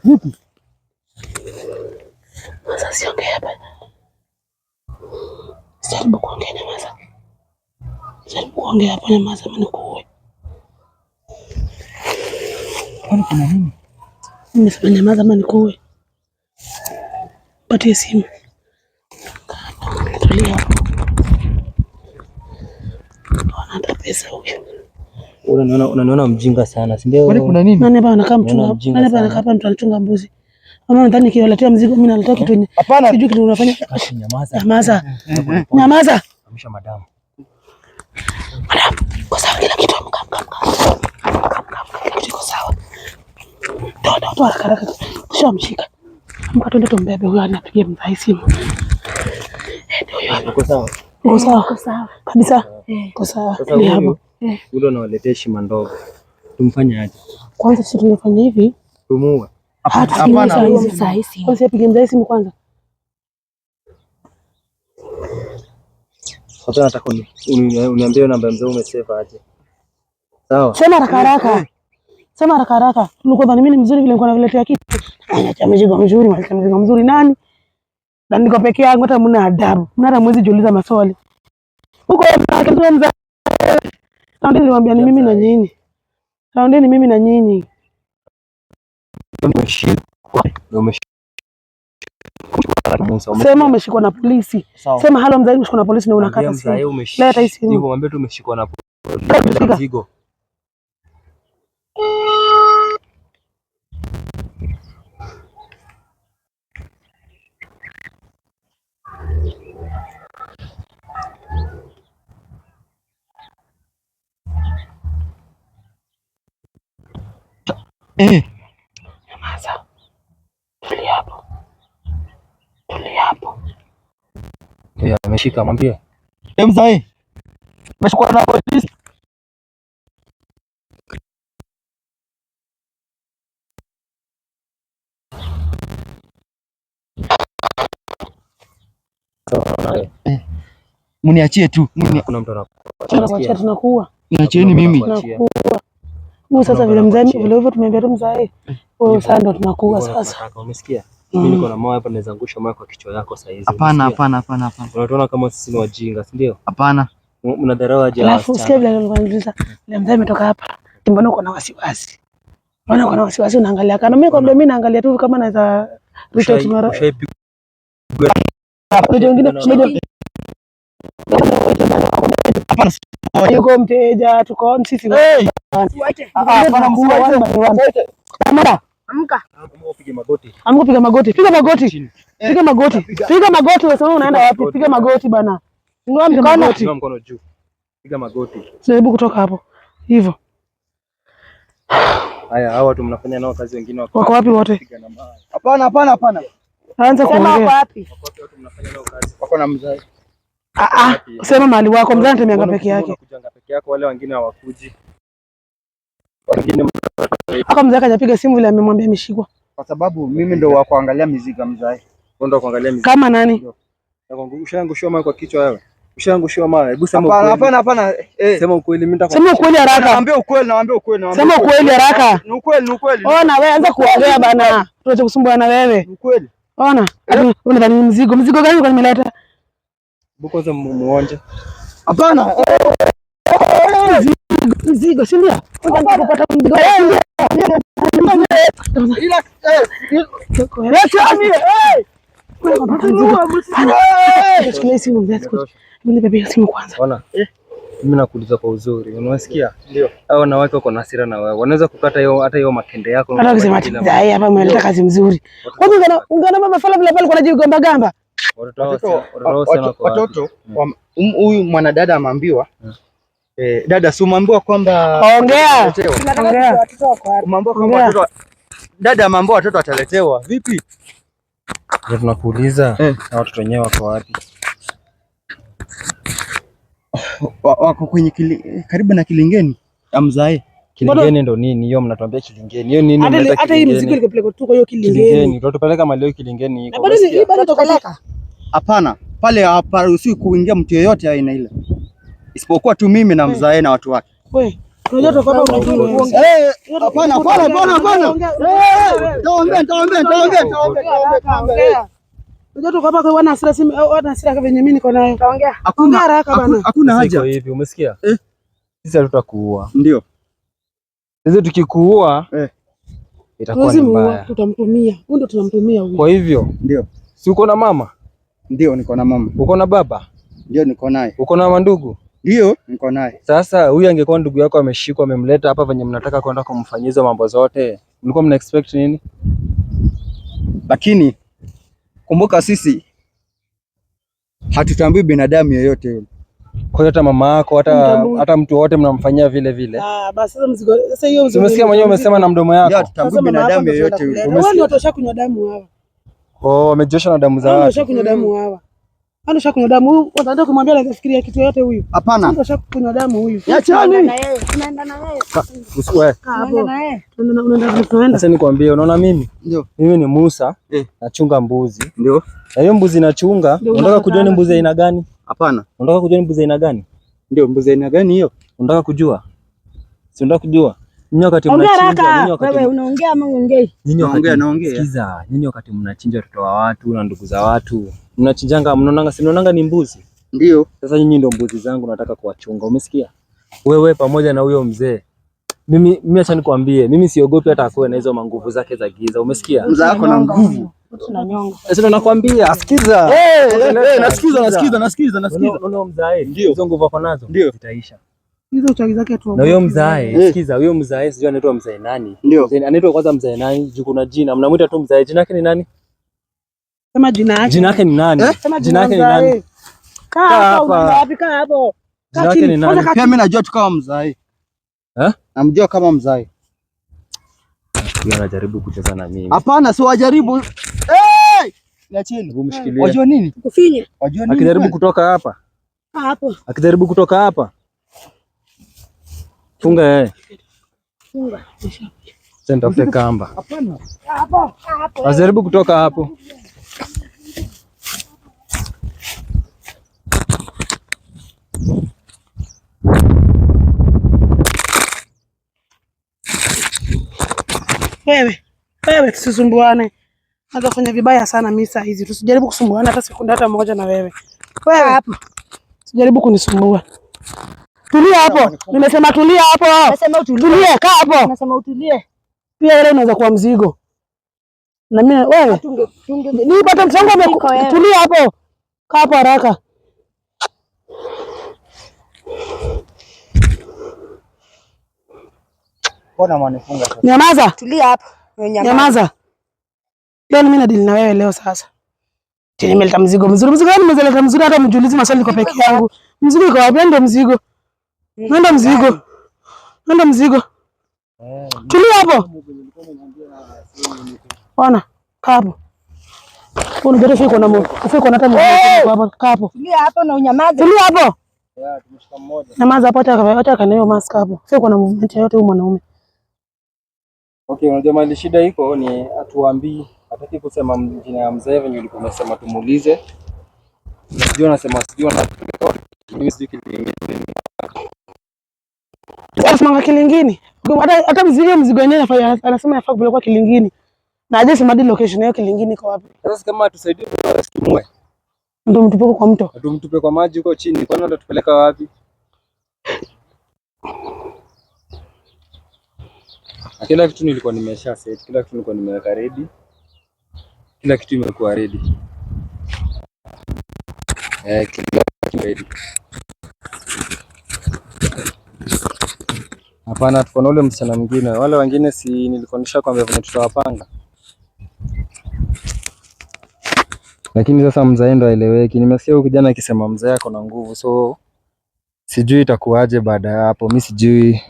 Vipi? Sasa siongea hapa. Sijaribu kuongea na Maza. Sijaribu kuongea hapa na Maza manikuwe. Kwani kuna nini? Nimesema nyamaza manikuwe. Patie simu. Tulia hapo. Anataka pesa huyo. Unaniona mjinga sana, si ndio? Kwani kuna nini? Nani hapa anakaa mchunga? Nani hapa anakaa hapa mtu anachunga mbuzi? Ama nadhani nikiwaletea mzigo mimi naleta kitu yenye. Hapana. Sijui kitu unafanya. Nyamaza. Nyamaza. Nyamaza. Amsha madam. Madam, kwa sawa kila kitu kama. Kila kitu kwa sawa. Toa haraka. Tushamshika. Amka twende tumbebe huyo anapigia mzai simu. Ndio huyo. Uko sawa? Uko sawa? Uko sawa. Kabisa. Uko sawa. Sasa huyo ule unawaletea heshima ndogo. Tumfanye aje? Kwanza sisi tunafanya hivi. Tumuue. Hapana, saa hizi. Kwanza apige mzai simu kwanza. Sasa nataka uniambie namba ya mzee umesave aje. Sawa? Sema haraka. Sema haraka. Ulikuwa dhani mimi ni mzuri vile nilikuwa naviletea kitu. Acha mzigo mzuri nani? Na niko peke yangu hata mna adabu. Mnara mwezi jiuliza maswali. Huko mnakatoa mzee. Ndio nilimwambia ni mimi na nyinyi. Taondeni mimi na nyinyi. Sema umeshikwa na polisi. Sema halo mzee, umeshikwa na polisi na unakata simu. Leta hii simu. Hivyo mwambie tu umeshikwa na polisi. Mzigo. Nyamaza. Tulia hapo. Ya ameshika mwambie. Mzee. Umeshikwa na polisi. Mniachie tu. Kuna mtu anakuachia. Tunakuua. Niachieni mimi. Tunakuua. Mimi sasa vile mzee vile hivyo tumemwambia tu mzee. Wewe sasa ndo tunakuua sasa. Umesikia? Mimi niko na mawe hapa naweza angusha mawe kwa kichwa yako sasa hizi. Hapana. Unatuona kama sisi ni wajinga, si ndio? Hapana. Mnadharau aje wasichana. Alafu usikie vile ananiuliza, "Ile mzee ametoka hapa. Mbona uko na wasiwasi?" Mbona uko na wasiwasi unaangalia kana? Mimi kwambia mimi naangalia tu kama naweza retort mara. Ushaipigwa. Hapana. Yuko mteja tuko sisi. Amka. Upige magoti. Piga magoti. Wewe unaenda wapi? Piga magoti bana. Inua mkono juu. Piga magoti. Hebu kutoka hapo. Hivyo. Haya, hao watu mnafanya nao kazi, wengine wako wapi wote? Hapana. Anza kuongea. Wako wapi? Watu mnafanya nao kazi. Wako na mzee. Sema mahali wako, mzee anatembeanga peke yake. Unakujanga peke yako, wale wengine hawakuji. Wengine haka mzee akajapiga simu vile amemwambia ameshikwa. Kwa sababu mimi ndo wa kuangalia mizigo mzee. Ndo kuangalia mizigo. Kama nani? Ushaangushiwa mawe kwa kichwa wewe. Ushaangushiwa mawe. Hebu sema ukweli. Hapana. Sema ukweli, mimi nataka. Sema ukweli haraka. Naambia ukweli. Sema ukweli haraka. Ni ukweli. Ona wewe anza kuongea bana. Tuache kusumbua na wewe. Ukweli. Ona. Unadhani mzigo gani kwa nimeleta? Kwanza muonje. Hapana. Mzigo si ndio? Kwanza kupata mzigo. Ona. Mimi nakuuliza kwa uzuri. Unasikia? Ndio. Hao wanawake wako na hasira na wewe. Wanaweza kukata hata hiyo makende yako. Hata kusema ati hapa umeleta kazi mzuri. Kwanza ungana mama fala vile pale kuna jigomba gamba. Watoto huyu mwanadada ameambiwa dada si umeambiwa kwamba ongea. Umeambiwa kwamba watoto dada ameambiwa watoto wataletewa. Vipi? Ndio tunakuuliza na watoto wenyewe wako wapi? Wako kwenye karibu na Kilingeni. Amzae. Kilingeni ndo nini hiyo mnatuambia Kilingeni? Hiyo nini mnataka? Hata hii mzigo ilipelekwa tu kwa hiyo Kilingeni. Tutapeleka mali hiyo Kilingeni iko. Bado tutapeleka. Hapana, pale haparuhusiwi kuingia mtu yeyote aina ile. Isipokuwa tu mimi na mzae na watu wake. Wewe, Unajua toka hapa unajua. Hapana. Nitaongea. Unajua toka hapa kwa wana hasira venye mimi niko nayo. Taongea. Hakuna haraka bana. Hakuna haja. Hivi umesikia? Sisi hatutakuua. Ndio. Sisi tukikuua itakuwa ni mbaya. Tutamtumia. Huyu ndo tunamtumia huyu. Kwa hivyo, ndio. Si uko na mama? Ndio, niko na mama. Uko na baba? Ndio, niko naye. Uko na mandugu? Ndio, niko naye. Sasa huyu angekuwa ndugu yako ameshikwa, amemleta hapa venye mnataka kwenda kumfanyiza mambo zote, mlikuwa mna expect nini? Lakini kumbuka sisi hatutambui binadamu yeyote yule. Kwa hiyo hata mama yako hata mtu wote mnamfanyia vile vile. Basi sasa mzigo. Sasa hiyo mzigo. Umesikia mwenyewe umesema na mdomo yako. Hatutambui binadamu yeyote yule. Wewe ndio utashakunywa damu hawa. Wamejosha na damu za watu. Utashakunywa damu hawa. Utashakunywa damu huyu. Utaenda kumwambia anafikiria kitu yote huyu. Hapana. Utashakunywa damu huyu. Achani. Unaenda na yeye. Usiwe. Unaenda na yeye. Unaenda. Sasa nikwambie, unaona mimi? Ndio. Mimi ni Musa, nachunga mbuzi. Ndio. Na hiyo mbuzi nachunga, unataka kujua ni mbuzi aina gani? Hapana. Unataka kujua ni mbuzi aina gani? Ndio, mbuzi aina gani hiyo? Unataka kujua? Si unataka kujua? Nyinyi wakati mnachinja, wewe unaongea ama uongei? Naongea. Sikiza, nyinyi wakati mnachinja watoto wa watu na ndugu za watu, mnachinjanga, mnaonanga ni mbuzi. Ndio. Sasa nyinyi ndio mbuzi zangu nataka kuwachunga, umesikia? Wewe pamoja na huyo mzee. Mimi acha nikwambie, mimi siogopi hata akuwe na hizo manguvu zake za giza, umesikia? Mzee wako na nguvu. Tunanyonga. Sasa nakwambia, sikiza. Nasikiza. Unaona mzae, hizo nguvu wako nazo zitaisha. Hizo uchawi zake tu. Na huyo mzae, sikiza, huyo mzae sijui anaitwa mzae nani? Anaitwa kwanza mzae nani? Juu kuna jina, mnamuita tu mzae. Jina yake ni nani? Sema jina yake. Jina yake ni nani? Jina yake ni nani? Kaa hapa, wapi kaa hapo? Jina yake ni nani? Pia mimi najua tu kama mzae. Namjua kama mzae. Yeye anajaribu kucheza na mimi. Hapana, si wajaribu. Niacheni. Umshikilie. Wajua nini? Kufinye. Wajua nini? Akijaribu kutoka hapa. Hapo. Akijaribu kutoka hapa. Funga yeye. Funga. Senta ufike kamba. Hapana. Hapo. Ajaribu kutoka hapo. Wewe tusisumbuane. Hata kufanya vibaya sana mimi saa hizi. Tusijaribu kusumbuana hata sekunde hata moja na wewe. Wewe hapo. Usijaribu kunisumbua. Tulia hapo. Nimesema tulia hapo. Nasema utulie. Tulia, kaa hapo. Nasema utulie. Pia wewe unaweza kuwa mzigo. Na mimi wewe. Nipata mchango tulia hapo. Kaa hapo haraka. Mbona mwanifunga sasa? Nyamaza. Tulia hapo. Nyamaza. Leo mimi nadili na wewe leo sasa. Nimeleta mzigo mzuri. Mzigo gani nimeleta mzuri hata mjulizi maswali kwa peke yangu. Mzigo iko wapi? Ndio mzigo. Nenda mzigo. Nenda mzigo. Tulia hapo. Ona, kaa hapo. Kuna gari fiko na moto. Fiko na tamu hapo, kaa hapo. Tulia hapo na unyamaze. Tulia hapo. Tumeshika mmoja. Nyamaza hapo hata kana hiyo mask hapo. Fiko na movement yote huyu mwanaume. Okay, unajua mali shida iko ni atuambii, hataki kusema jina ya mzee venye ulikuwa umesema tumuulize. Sijui anasema sijui na mimi sijui kilingine. Anasema kilingini. Hata mzigo yenyewe anasema yafaa kupelekwa kilingini. Na aje sema hadi location yake kilingini iko wapi? Sasa kama tusaidie tumwe. Ndio mtupe kwa mto. Ndio mtupe kwa maji huko chini. Kwani atatupeleka wapi? Kila kitu nilikuwa nimesha set, kila kitu nilikuwa nimeweka ready. Kila kitu imekuwa ready. Kila kitu ready. Hapana, tuko na ule msichana mwingine. Wale wengine si nilikuwa nishakwambia vile tutawapanga. Lakini sasa mzee ndo aeleweki. Nimesikia huyu kijana akisema mzee ako na nguvu, so sijui itakuwaje baada ya hapo. Mimi sijui.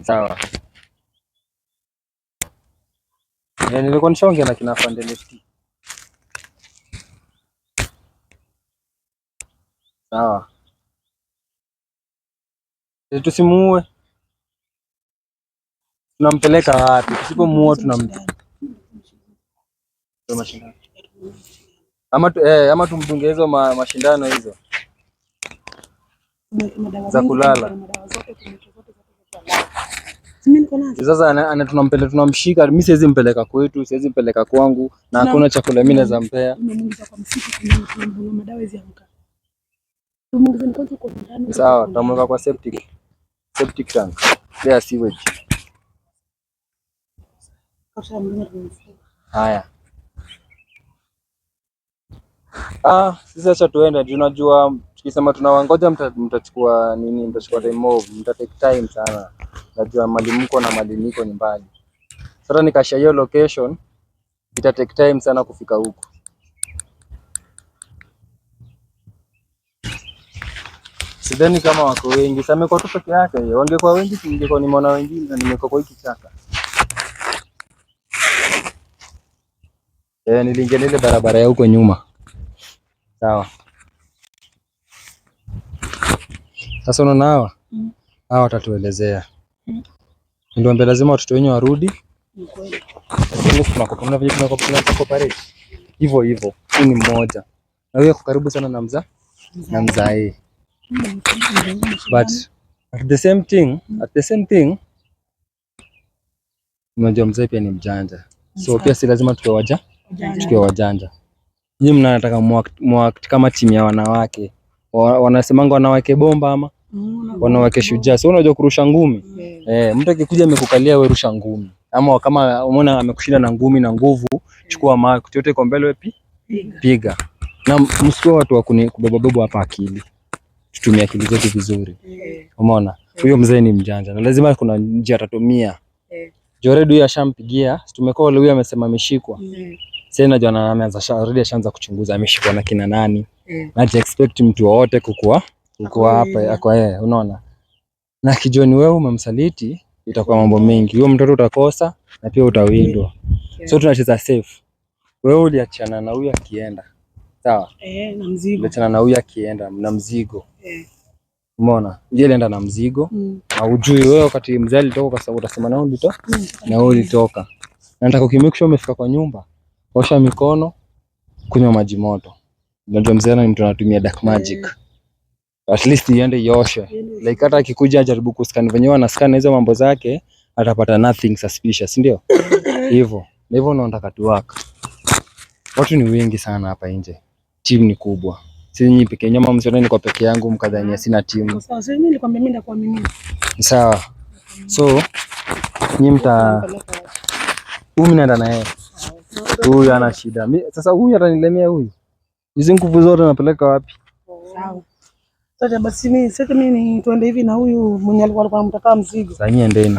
Sawa. Nilikuwa nishaongea na kina Fande Lefty. Sawa. Tusimuue. tunampeleka wapi? Tusipomuoa mashindano. Ama tumdunge hizo mashindano hizo za kulala. Sasa tunamshika. Mimi siwezi mpeleka kwetu, siwezi mpeleka kwangu na hakuna chakula mimi naweza mpea. Sawa, tutamweka kwa septic tank ya sewage. Haya. Sisi acha tuende. Tunajua tukisema tunawangoja mtachukua nini? Mtachukua time off, take time sana. Najua mali mko na mali niko ni mbali. Sasa nikashia hiyo location, ita take time sana kufika huko. Sidhani kama wako wengi. Sasa kwa tu peke yake. Wangekuwa wengi ningekuwa nimeona wengine na nimekuwa kwa hiki chaka. Niliingia ile barabara ya huko nyuma. Sawa. Sasa unaona hawa watatuelezea. Ndio mbele lazima watoto wenyewe warudi. Ni kweli. Tunakopana vile tunakooperate. Hivyo. Huyu ni mmoja. Na huyo ako karibu sana na mzae. But at the same thing, unajua mzae pia ni mjanja. So pia si lazima tuwe wajanja. Nyinyi mnataka muact kama timu ya wanawake. Wanasemanga wanawake bomba ama wanawake shujaa. So unajua kurusha ngumi. Mtu akikuja amekukalia wewe rusha ngumi. Ama kama umeona amekushinda na ngumi na nguvu, chukua mawe yote kwa mbele wewe piga. Na msio watu wa kubeba hapa akili. Tutumie akili zetu vizuri. Umeona? Huyo mzee ni mjanja. Na lazima kuna njia atatumia. Joredu huyu ashampigia, tumekuwa huyu amesema ameshikwa. Sasa najua na ameanza already ashaanza kuchunguza ameshikwa na kina nani. Na expect mtu wote kukua hapa kwa yeye, unaona? Na kijoni wewe umemsaliti itakuwa mambo mengi. Huyo mtoto utakosa na pia utawindwa. So tunacheza safe. Wewe uliachana na huyu akienda. Sawa? Na mzigo. Uliachana na huyu akienda na mzigo. Umeona? Yeye alienda na mzigo. Na ujui wewe wakati mzee alitoka kwa sababu utasema na wewe ulitoka. Na nataka ukimekisha umefika kwa nyumba. Osha mikono, kunywa maji moto. Unajua mzee ni mtu anatumia dark magic. At least iende ioshe. Like hata akikuja ajaribu kuscan venyewe na scan hizo mambo zake, atapata nothing suspicious, ndio? Hivyo. Na hivyo nataka tu work. Watu ni wengi sana hapa nje. Team ni kubwa. Si nyinyi peke yenu, msione niko peke yangu mkadhania sina timu. Sawa, sasa mimi nilikwambia mimi ndakuamini. Sawa. So nyinyi naenda na yeye. Huyu ana shida. Sasa huyu atanilemea huyu. Hizi nguvu zote napeleka wapi? Sawa. Sasa basi mimi tuende hivi na huyu mwenye alikuwa anamtaka mzigo. Sasa nyinyi endeni.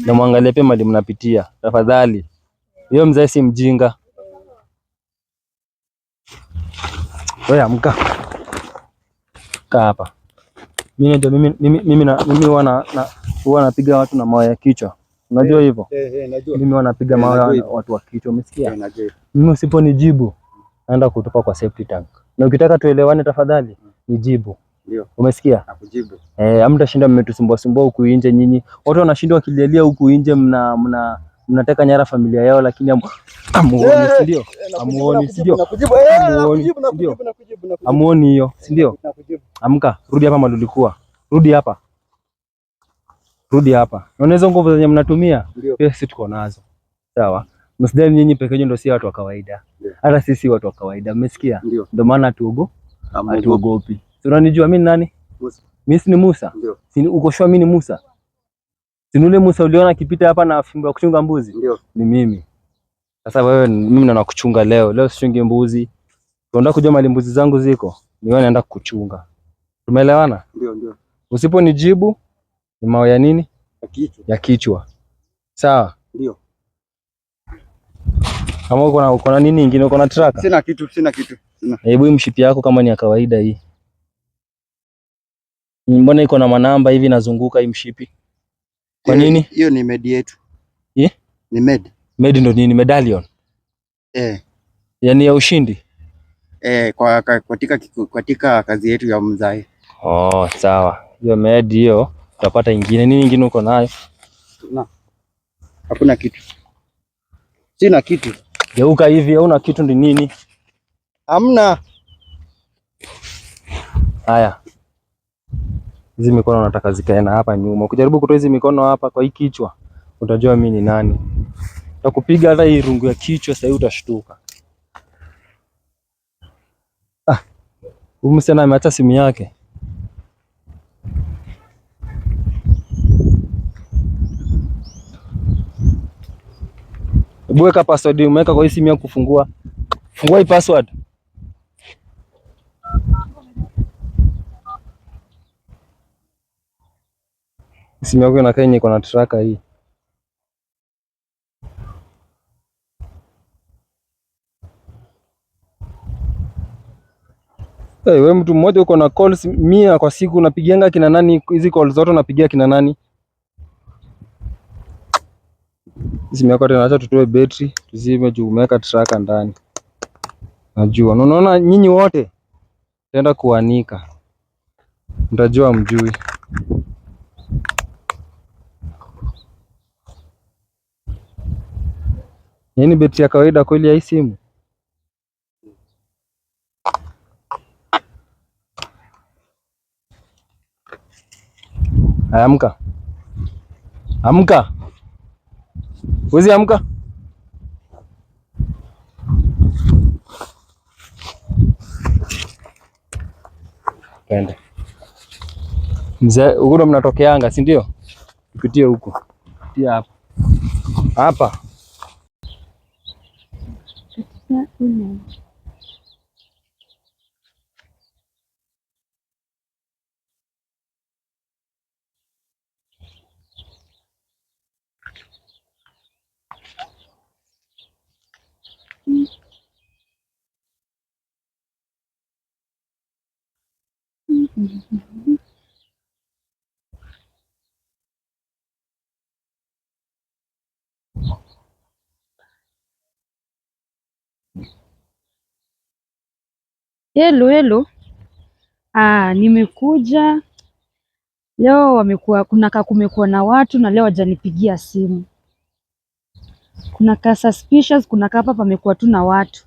Na muangalie pia mali mnapitia. Tafadhali. Hiyo mzee si mjinga. Wewe amka. Kaa hapa. Mimi huwa napiga watu na mawe ya kichwa. Unajua hivyo? Najua. Mimi wanapiga mawe watu wa kichwa, umesikia? Najua. Mimi usiponijibu naenda kutupa kwa safety tank. Na ukitaka tuelewane tafadhali, nijibu. Ndio. Umesikia? Nakujibu. Hamtashinda mmetusumbua huku nje nyinyi. Watu wanashindwa kilialia huku nje mnataka nyara familia yao lakini amuoni, si ndio? Amuoni, si ndio? Amuoni hiyo, si ndio? Amka, rudi hapa mahali ulikuwa. Rudi hapa. Unaona hizo nguvu zenye mnatumia? Pia sisi tuko nazo. Sawa? Msidhani nyinyi peke yenu ndio si watu wa kawaida. Hata sisi watu wa kawaida, mmesikia? Ndio maana hatuogopi. Unanijua mimi ni nani? Musa. Mimi ni Musa. Si uko sure mimi ni Musa? Si yule Musa uliona akipita hapa na fimbo ya kuchunga mbuzi? Ndio. Ni mimi. Sasa wewe mimi ndo nakuchunga leo. Leo sichungi mbuzi. Unataka kujua mali mbuzi zangu ziko? Ni wewe naenda kukuchunga. Tumeelewana? Ndio. Usiponijibu ni mawe ya nini? Ya kichwa. Sawa? Ndio. Kama uko na nini nyingine, uko na tracker? Sina kitu. Hebu mshipi yako kama ni ya kawaida hii. Mbona iko na manamba hivi nazunguka hii mshipi? Kwa nini? Hiyo ni med yetu. Ni med. Med ndo nini? Medallion? Yaani ya ushindi? Katika kazi yetu ya mzae. Sawa. Hiyo med hiyo utapata ingine. Nini ingine uko nayo? Hakuna kitu. Sina kitu. Geuka hivi, hauna kitu ndi nini? Hamna. Haya. Hizi mikono nataka zikae na hapa nyuma. Ukijaribu kutoa hizi mikono hapa kwa hii kichwa, utajua mimi ni nani. Nitakupiga hata hii rungu ya kichwa sasa utashtuka. Huyu msichana ameacha simu yake. Weka password umeweka kwa hii simu yako kufungua. Fungua hii password. Simu yako inakaa yenye iko na tracker hii. Hey, wewe mtu mmoja uko na calls 100 kwa siku, unapigianga kina nani? Hizi calls zote unapigia kina nani? Simu yako tena, acha tutoe betri tuzime juu umeweka tracker ndani. Najua. Unaona nyinyi wote tenda kuanika. Mtajua mjui. Nini betri ya kawaida kweli ya hii simu? Amka. Amka. Uzi amka. Twende. Mzee, huko mnatokeanga, si ndio? Pitie huko. Pitia hapa. Hapa. Hello. Nimekuja leo, kumekuwa na watu na leo wajanipigia simu. Kuna ka suspicious, kuna hapa pamekuwa tu na watu.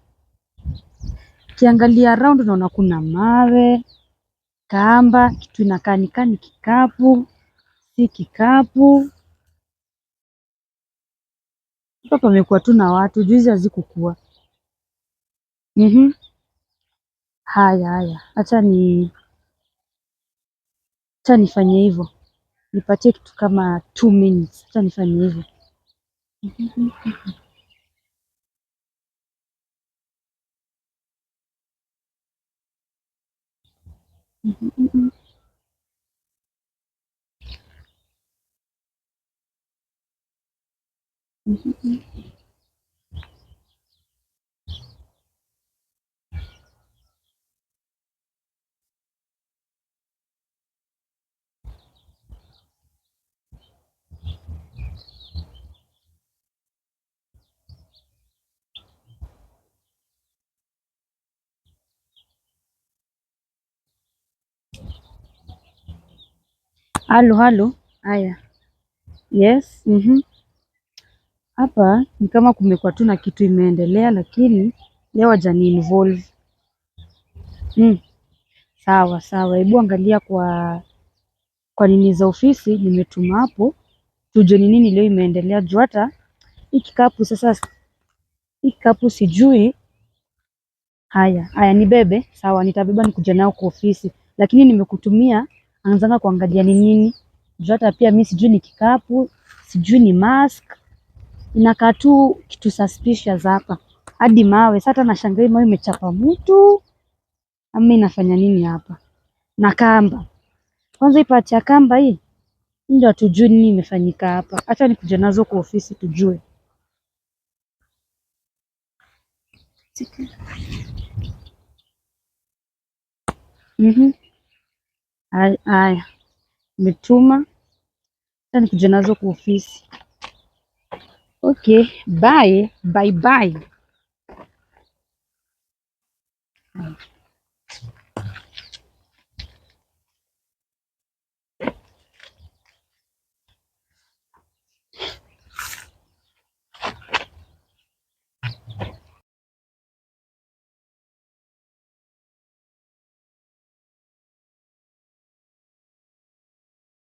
Kiangalia around naona kuna mawe, kamba, kitu inakaa ni kikapu, si kikapu. Hapa pamekuwa tu na watu, juzi hazikukua. Haya. Acha nifanye hivyo. Nipatie kitu kama 2 minutes. Acha nifanye hivyo. Halo. Haya. Yes. Hapa ni kama kumekuwa tu na kitu imeendelea, lakini leo hajani involve. Sawa. Hebu angalia kwa nini za ofisi nimetuma hapo, tujue ni nini leo imeendelea. Juu hata hii kikapu sijui. Haya nibebe. Sawa, nitabeba nikuja nao kwa ofisi, lakini nimekutumia anzanga kuangalia ni nini. Juu hata pia mimi sijui ni kikapu, sijui ni mask. Inakaa tu kitu suspicious hapa. Hadi mawe. Sasa nashangaa mawe imechapa mtu. Ama inafanya nini hapa? Na kamba. Kwanza ipati ya kamba hii ndio hatujui nini imefanyika hapa. Acha nikuje nazo kwa ofisi tujue. Haya. Nimetuma. Acha nikuje nazo kwa ofisi. Okay, bye.